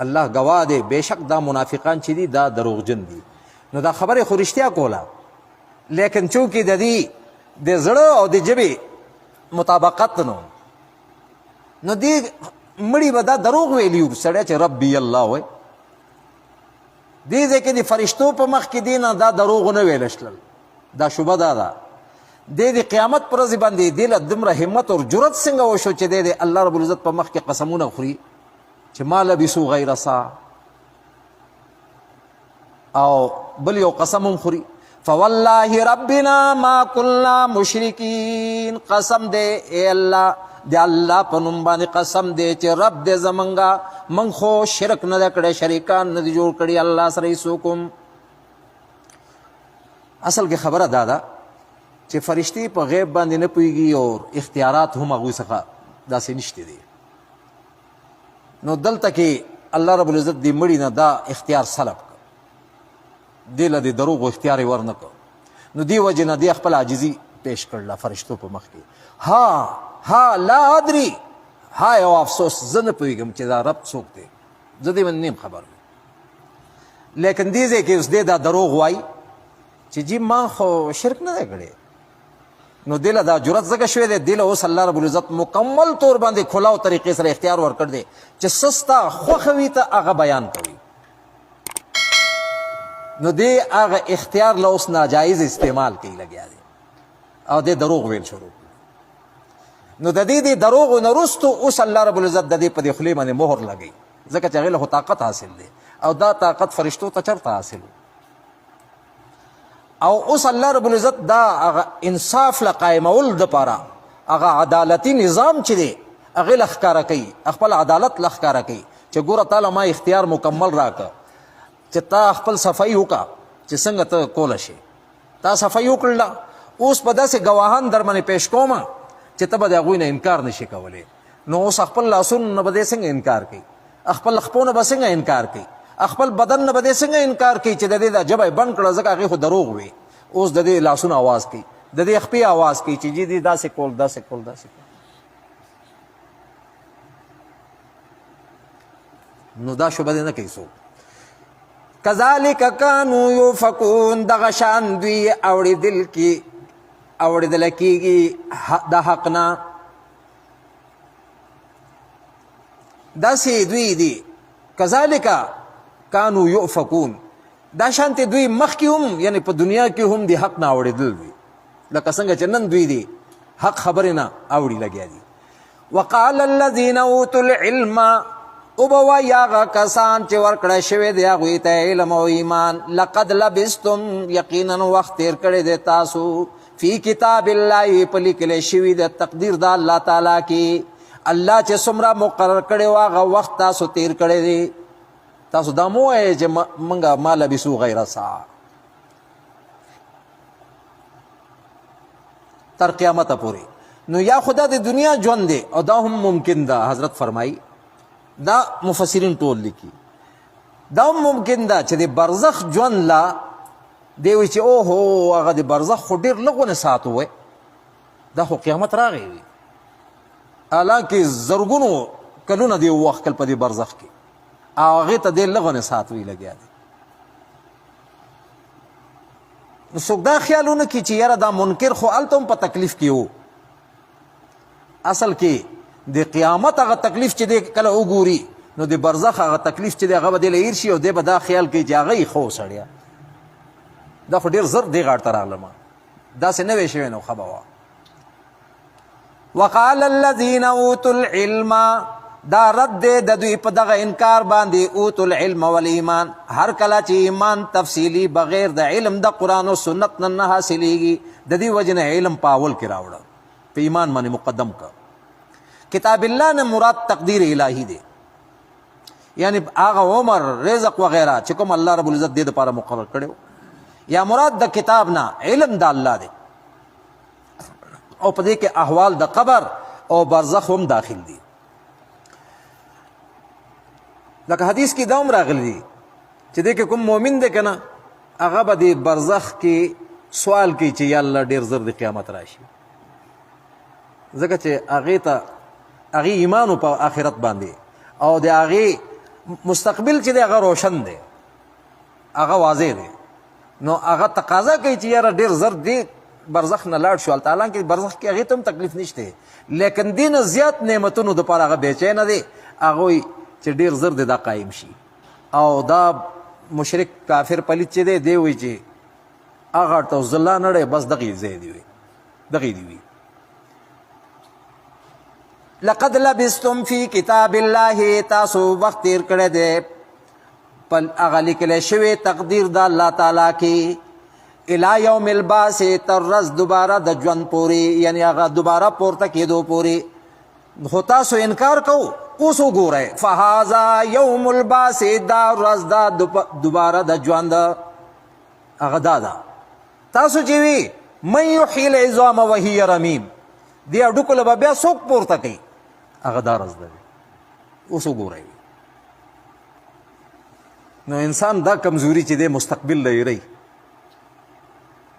الله گواه دی بېشک دا منافقان چې دي دا دروغجن دي نو دا خبره خو رښتیا کوله لیکن چونکې د دې د زړه او د ژبې مطابقت نو دې مړي به دا دروغ ویلي سړی چې ربي الله وای دې ځای کې د فرشتو په مخ کې دی نه دا دروغ نه ویل شلل دا شوبه دا ده دې د قیامت پر ورځ باندې دې له دومره همت او جرأت څنګه وشو چې دې د الله رب العزت په مخ کې قسمونه خوري چې ما لبثوا غیر ساعة او بل یو قسم هم خوري فوالله ربنا ما كنا مشرکین قسم دې اے الله د الله په نوم باندې قسم دی چې رب دې زمونږه من خو شرک نه ده کړی شریکان نه دي جوړ کړي الله سره هیڅوک اصل کې خبره دا ده چې فرشتې په غیب باندې نه پوهېږي او اختیارات هم هغوی څخه داسې نشته دي نو دلته کې الله رب العزت دې مړي نه دا اختیار سلب کړ دې له د دروغو اختیار یې ورنه کړ نو دې وجې نه دې خپل عاجزي پیش کړله فرشتو په مخ کې ها لا ادري ها یو افسوس زه نه پوهېږم چې دا رب څوک دی زه دې باندې نیم خبر لیکن دې ځای کې اوس دې دا دروغ وایي چې جی ما خو شرک نه دی کړی نو دې له دا جرأت ځکه شوی دی دې له اوس الله رب العزت مکمل طور باندې کھلاو طریقې سره اختیار ورکړ دی چې څه ستا خوښه وي ته هغه بیان کوي نو دې هغه اختیار له اوس ناجایز استعمال کوي لګیا دی او دې دروغ ویل شروع نو د دې دروغو نه وروستو اوس الله رب العزت د دې په دې خولې باندې مهر لګوي ځکه چې هغې له خو طاقت حاصل دی او دا طاقت فرشتو ته چېرته حاصل او اوس الله رب العزت دا هغه انصاف له قایمول دپاره هغه عدالتي نظام چې دی هغې له ښکاره کوي خپل عدالت له ښکاره کوي چې ګوره تا له ما اختیار مکمل راکړه چې تا خپل صفایي وکړه چې څنګه ته کولی شي تا صفایي وکړله اوس به داسې ګواهان در باندې پیش کومه چې ته به د هغوی نه انکار نشي کولی نو اوس خپل لاسونو نه به دې څنګه انکار کوي خپل خپو نه به څنګه انکار کوي خپل بدن نه به دې څنګه انکار کوي چې د دې دا ژبه یې بند کړه ځکه هغې خو دروغ وي اوس د دې لاسونه آواز کوي د دې خپې آواز کوي چې جي دې داسې کول داسې کول داسې کول نو دا شوبه دې نه کوي څوک کذالک کانو یوفکون دغه شان دوی اورېدل کېږي د حق نه داسې دوی دي کذالک کانو یؤفکون دا شانتې دوی مخکې هم یعنی په دنیا کې هم د حق نه اورېدل دي لکه څنګه چې نن دوی دي حق خبرې نه اوري لګیا دي وقال الذین اوتوا العلم او به وایي هغه کسان چې ورکړی شوی دی هغوی ته علم او ایمان لقد لبستم یقینا وخت تیر کړی دی تاسو فی کتاب الله په لیکلی شوي د تقدیر د الله تعالی کې الله چې څومره مقرر کړی و هغه وخت تاسو تیر کړی دی تاسو دا مو وایئ چې موږ ما لبثوا غیر ساعة تر قیامته پورې نو یا خدا د دنیا ژوند دی او دا هم ممکن ده حضرت فرمایي دا مفسرین ټول لیکي دا هم ممکن ده چې د برزخ ژوند لا دی وایي چې اوهو هغه د برزخ خو ډېر لږونه ساعت ووی دا خو قیامت راغی وي حالانکې زرګونو کلونه دی ووښکل په دې برزخ کې او هغې ته ډېر لږونه ساعت وی لګیا دی نو څوک دا خیالونه کړي چې یاره دا منکر خو هلته هم په تکلیف کې و اصل کې د قیامت هغه تکلیف چې دی کله وګوري نو د برزخ هغه تکلیف چې دی هغه به دی له هیر شي او دی به دا خیال کوي چې هغه یې ښه سړیه دا خو ډېر زر دې غاړ ته راغلم داسې نه وی شوی نو ښه به وه وقال الذين اوتوا العلم دا رد دے د دوی په دغه انکار باندې اوتوا العلم والایمان هر کله چې ایمان تفصیلی بغیر د علم د قرآن او سنت نه حاصلېږي د دې وجه نه علم په اول کې راوړه په ایمان باندې مقدم کړ. کتاب الله نه مراد تقدیر الهی دی، یعنی هغه عمر رزق وغیرہ چې کوم الله رب العزت دې لپاره مقرر کړو، یا مراد د کتاب نه علم د الله دی او په دې کې احوال د قبر او برزخ هم داخل دي. لکه حدیث کې دوم راغلی دی چې دې کې کوم مؤمن دی که نه هغه به د برزخ کې سوال کوي چې یا الله ډېر زر د قیامت راشي، ځکه چې هغې ته هغې ایمان په آخرت باندې او د هغې مستقبل چې دی هغه روشن دی، هغه واضح دی، نو هغه تقاضا کوي چې یاره ډېر زر دی برزخ نه لاړ شو. حالانکه برزخ کې هغې ته هم تکلیف نشته، لیکن دې نه زیات نعمتونو دپاره هغه بېچینه دی، هغه وایي چې ډېر زر دی دا قایم شي. او دا مشرک کافر پلیت چې دی دی وایي چې هغه ته ځلا نړی بس دغې ځای دی وي دغې دی وي. لقد لبستم فی کتاب الله تاسو وخت تیر کړی دی په هغه لیکلی شوی تقدیر د الله تعالی کې الی یوم البعث تر ورځ دوباره د ژوند پورې، یعنی هغه دوباره پورته کېدو پورې. خو تاسو انکار کوو. اوس وګورئ فهذا یوم البعث دا ورځ دا دوباره د ژوند هغه دا ده. تاسو چې وي من یحیی العظام وهی رمیم دې هډوکو له به بیا څوک پورته کوي، هغه دا ورځ ده. اوس وګورئ نو انسان دا کمزوري چې دی مستقبل لري،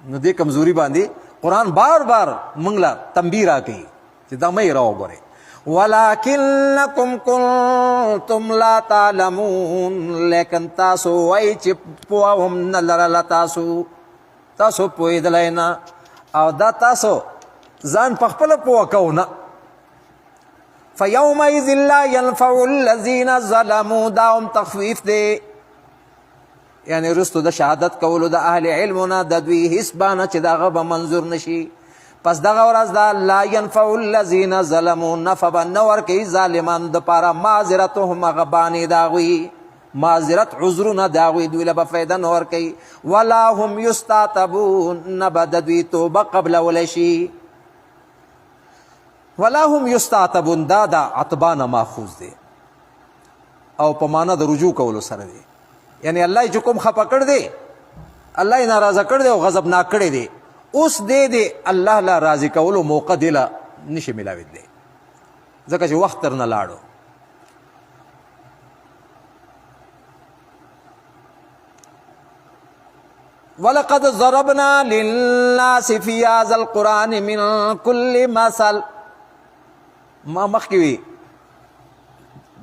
نو دې کمزوري باندې قرآن بار بار موږ له تنبیه راکوي چې دا مه یې راوګورئ. ولکنکم کنتم لا تعلمون لیکن تاسو وایي چې پوه هم نه لرله، تاسو پوهېدلی نه، او دا تاسو ځان په خپله پوه کوو نه. فیومئذ لا ینفع الذین ظلموا دا هم تخفیف دی، یعنی رستو د شهادت کولو د اهل علمونه د دوی هیڅ بانه چې د هغه به منظور نشي. پس دغه ورځ دا لا ینفع الذین ظلموا نفع به نه ورکوي ظالمانو دپاره معذرتهم هغه بانې د هغوی معذرت عذرونه د هغوی دوی له به فایده نه ورکوي. ولا هم یستعتبون نه به د دوی توبه قبلولی شي. ولا هم یستعتبون دا د عتبانه ماخوذ دی او په معنا د رجوع کولو سره دی، یعنی الله چې کوم خفه کړ دی، الله یې ناراضه کړ دی او غضبناک کړی دی، اوس دی الله لا راضي کولو موقع دی له نشي ملاویدلی، ځکه چې وخت تر نه لاړو. ولقد ضربنا للناس في هذا القرآن من كل مثل ما مخکې وي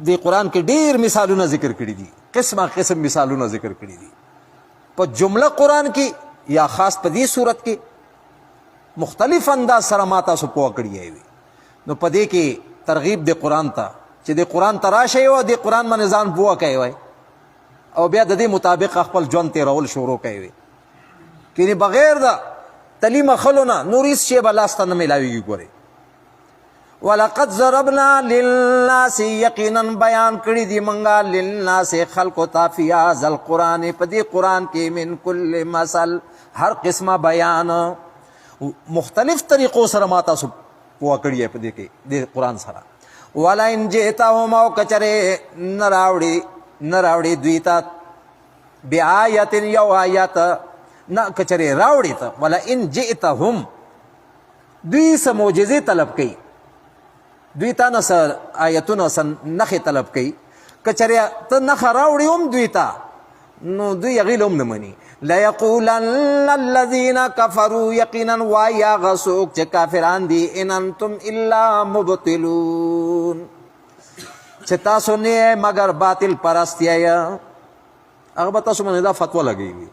دی قرآن کې ډېر مثالونه ذکر کړي دي، قسمه قسم مثالونه ذکر کړي دي په جمله قرآن کې یا خاص په دې صورت کې مختلف انداز سره ما تاسو پوه کړي وي. نو په دې کې ترغیب د قرآن ته چې د قرآن ته راشئ او د قرآن باندې ځان پوه کوئ وی او بیا د دې مطابق خپل ژوند تېرول شروع کوئ، کینې بغیر د تعلیم اخلو نه نور هېڅ شی به لاسته نه میلاویږي. ګورئ ولقد ضربنا للناس یقینا بیان کړي دي منګه للناس خلقو ته فی هذا القرآن په دې قرآن کې من کل مثل هر قسمه بیان مختلف طریقو سره ما تاسو پوه کړي په دې کې د قرآن سره. ولئن جئتهم او کچرې نه راوړي دوی ته بآیت یو آیت نه کچرې راوړي ته ولئن جئتهم دوی څه معجزې طلب کوي، دوی تا نه څه آیتونه څه نښې طلب کوي، کچرې ته نښه راوړي هم دوی ته نو دوی هغې له هم نه مني. لیقولن الذین کفروا یقینا وایي هغه څوک چې کافران دي ان انتم الا مبطلون چې تاسو نه مگر باطل پرست یې. هغه به تاسو باندې دا فتوا لګوي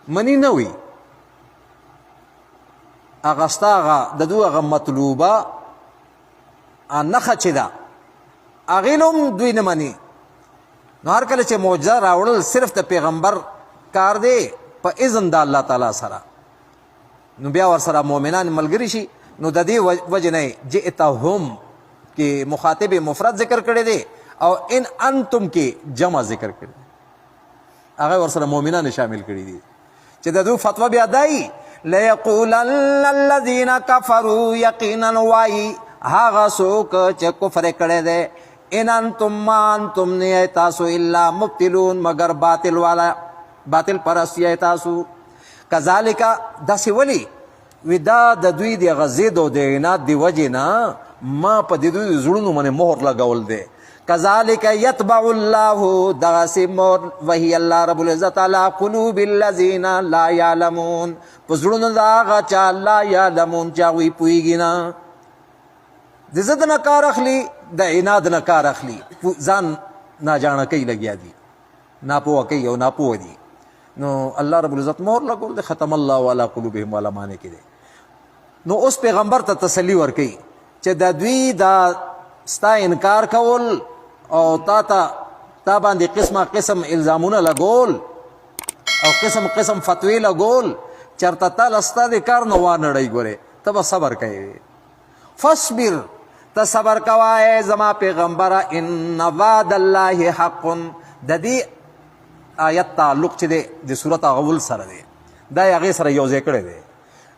منی نه وي، هغه ستا هغه د دوی هغه مطلوبه نښه چې ده هغې له هم دوی نه مني. نو هر کله چې معجزه راوړل صرف د پیغمبر کار دی په اذن د الله تعالی سره، نو بیا ورسره مؤمنان ملګري شي نو د دې وجه نه جئتهم کې مخاطب مفرد ذکر کړی دی او ان انتم کې جمع ذکر کړی هغه ورسره مؤمنان شامل کړي دي چې د دوی فتوا بیا دای ليقولن الذين كفروا یقینا وای هغه څوک چې کفر کړی دی ان انتم ما انتم نه تاسو الا مبتلون مگر باطل والا باطل پرست یې تاسو کذالک داسې ولی ودا د دوی د غزید او د عناد دی وجه نه ما په دې دوی زړونو باندې مهر لګول دی کذالک یتبع الله دغسی مور وهی الله رب العزت علی قلوب الذین لا یعلمون په زړونو د هغه چا لا یعلمون چې هغوی پوهېږي نه د ضد نه کار اخلي د عناد نه کار اخلي ځان ناجانه کوي لګیا دي ناپوه کوي او ناپوه دي نو الله رب العزت مهر لګول دی ختم الله علی قلوبهم والا معنی کې دی نو اوس پیغمبر ته تسلی ورکوي چې د دوی دا ستا انکار کول او تا باندې قسمه قسم الزامونه لګول او قسم قسم فتوی لګول چرته تعالی ستا د کار نه وانړی ګورې ته به صبر کوې فاصبر ته صبر کوه زما پیغمبره ان وعد الله حق د دې آیت تعلق چې دی د صورت اول سره دی دا یې هغې سره یو ځای کړی دی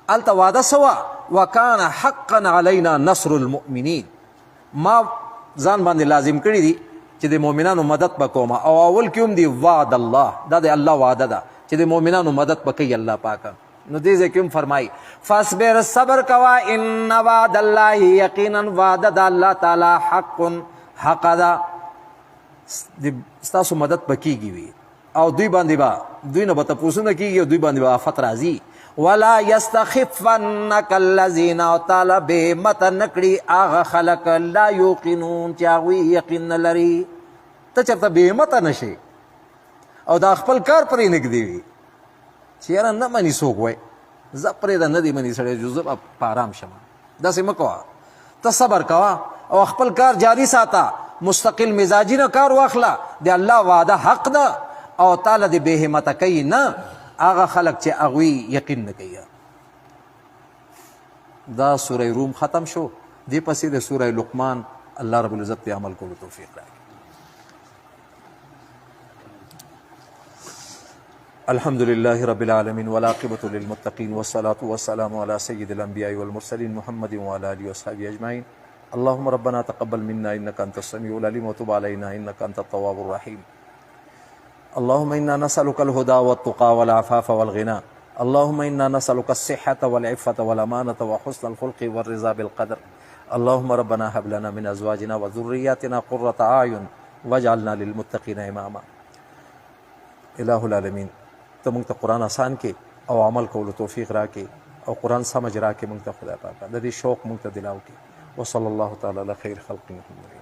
هلته وعده څه وه وکان حقا علینا نصر المؤمنین ما ځان باندې لازم کړي دي چې د مؤمنانو مدد به کوم او اول کې هم دی وعد الله دا د الله وعده ده چې د مؤمنانو مدد به کوي الله پاکه نو دې ځای کې هم فرمایي فاصبر صبر کوه ان وعد الله یقینا وعده د الله تعالی حق ده ستاسو مدد به کیږي وي او دوی باندې به دوی نه به تپوسونه کیږي او دوی باندې به آفت راځي ولا یستخفنک الذین او تعالی بهمت نکړي هغه خلک لا یوقنون چې هغوی یقین نه لري ته چېرته بهمته نشي او دا خپل کار پرې نږدې وي چې یاره نه مني څوک وای زه پرېږده نه دې مني سړی جو زه به په ارام شم داسې مه کوه ته صبر کوه او خپل کار جاري ساته مستقل مزاجي نه کار واخله د الله وعده حق ده او تعالی دې بې همته کوي نه هغه خلک چې هغوی یقین نه کوي دا سوره روم ختم شو دې پسې د سوره لقمان الله رب العزت دې عمل کولو توفیق راکړي الحمد لله رب العالمين والعاقبة للمتقين والصلاة والسلام على سيد الأنبياء والمرسلين محمد وعلى آله وصحبه أجمعين اللهم ربنا تقبل منا إنك أنت السميع العليم وتب علينا إنك أنت التواب الرحيم اللهم إنا نسألك الهدى والتقى والعفاف والغنى اللهم إنا نسألك الصحة والعفة والأمانة وحسن الخلق والرضا بالقدر اللهم ربنا هب لنا من أزواجنا وذرياتنا قرة أعين واجعلنا للمتقين إماما إله العالمين ته موږ ته قرآن آسان کې او عمل کولو توفیق راکې او قرآن سمجھ راکې موږ ته خدای پاکه د دې شوق موږ ته دلاو کې وصلی الله تعالی علی خیر خلق محمد